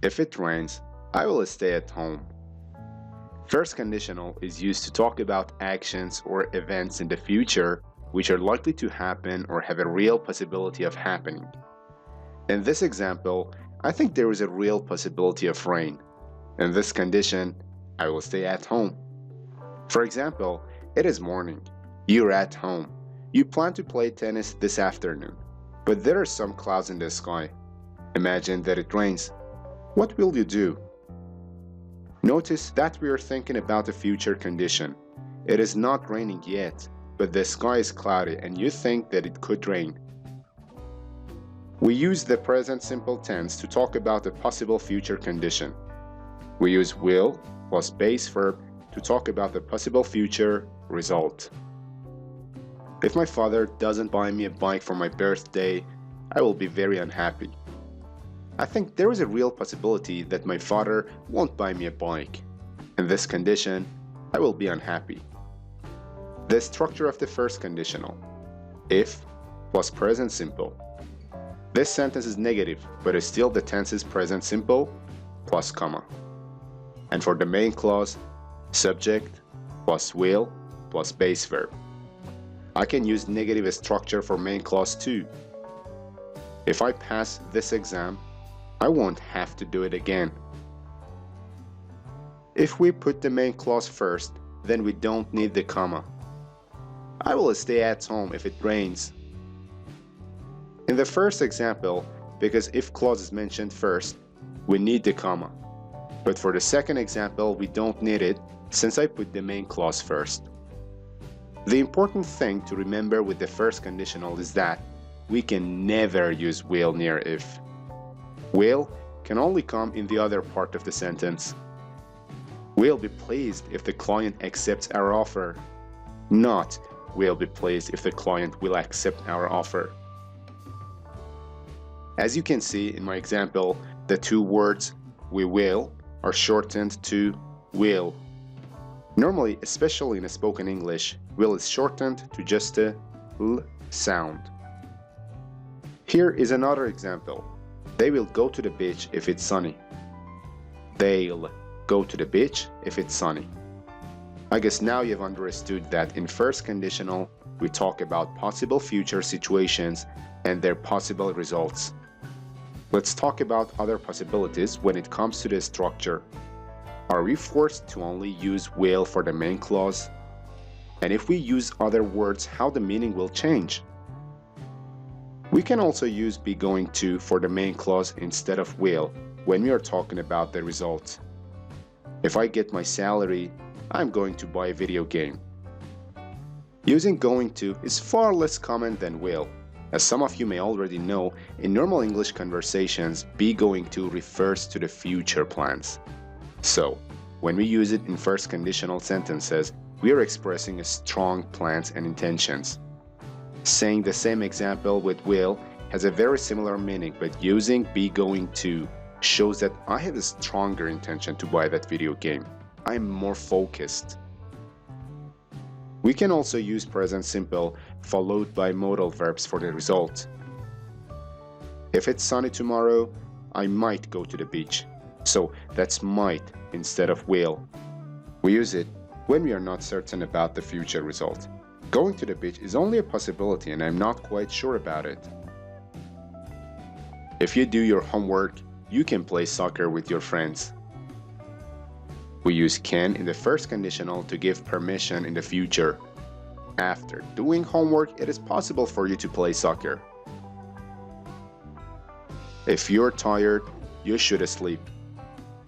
If it rains, I will stay at home. First conditional is used to talk about actions or events in the future which are likely to happen or have a real possibility of happening. In this example, I think there is a real possibility of rain. In this condition, I will stay at home. For example, it is morning. You're at home. You plan to play tennis this afternoon, but there are some clouds in the sky. Imagine that it rains. What will you do? Notice that we are thinking about a future condition. It is not raining yet, but the sky is cloudy and you think that it could rain. We use the present simple tense to talk about a possible future condition. We use will plus base verb to talk about the possible future result. If my father doesn't buy me a bike for my birthday, I will be very unhappy. I think there is a real possibility that my father won't buy me a bike. In this condition, I will be unhappy. The structure of the first conditional: if plus present simple. This sentence is negative, but is still the tense is present simple plus comma. And for the main clause, subject plus will plus base verb. I can use negative structure for main clause too. If I pass this exam, I won't have to do it again. If we put the main clause first, then we don't need the comma. I will stay at home if it rains. In the first example, because if clause is mentioned first, we need the comma. But for the second example, we don't need it since I put the main clause first. The important thing to remember with the first conditional is that we can never use will near if. Will can only come in the other part of the sentence. We'll be pleased if the client accepts our offer, not we'll be pleased if the client will accept our offer. As you can see in my example, the two words we will are shortened to will. Normally, especially in a spoken English, will is shortened to just a l sound. Here is another example. They will go to the beach if it's sunny. They'll go to the beach if it's sunny. I guess now you've understood that in first conditional, we talk about possible future situations and their possible results. Let's talk about other possibilities when it comes to the structure. Are we forced to only use will for the main clause? And if we use other words, how the meaning will change? We can also use be going to for the main clause instead of will when we are talking about the result. If I get my salary, I'm going to buy a video game. Using going to is far less common than will. As some of you may already know, in normal English conversations, be going to refers to the future plans. So, when we use it in first conditional sentences, we are expressing a strong plans and intentions. Saying the same example with will has a very similar meaning, but using be going to shows that I have a stronger intention to buy that video game. I'm more focused. We can also use present simple followed by modal verbs for the result. If it's sunny tomorrow, I might go to the beach. So that's might instead of will. We use it when we are not certain about the future result. Going to the beach is only a possibility and I'm not quite sure about it. If you do your homework, you can play soccer with your friends. We use can in the first conditional to give permission in the future. After doing homework, it is possible for you to play soccer. If you're tired, you should sleep.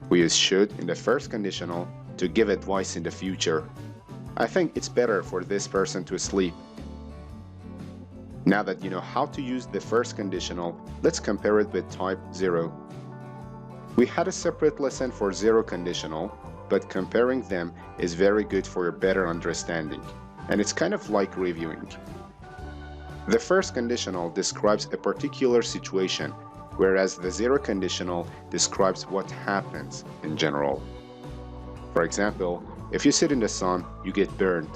We use should in the first conditional to give advice in the future. I think it's better for this person to sleep. Now that you know how to use the first conditional, let's compare it with type 0. We had a separate lesson for 0 conditional, but comparing them is very good for your better understanding, and it's kind of like reviewing. The first conditional describes a particular situation, whereas the 0 conditional describes what happens in general. For example, if you sit in the sun, you get burned.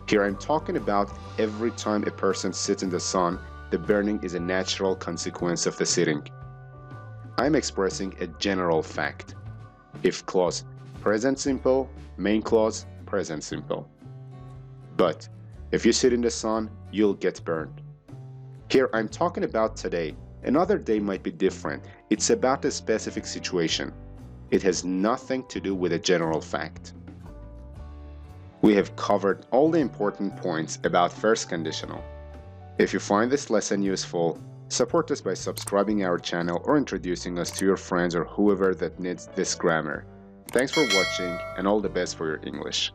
Here I'm talking about every time a person sits in the sun, the burning is a natural consequence of the sitting. I'm expressing a general fact. If clause, present simple, main clause, present simple. But if you sit in the sun, you'll get burned. Here I'm talking about today. Another day might be different. It's about a specific situation. It has nothing to do with a general fact. We have covered all the important points about first conditional. If you find this lesson useful, support us by subscribing our channel or introducing us to your friends or whoever that needs this grammar. Thanks for watching and all the best for your English.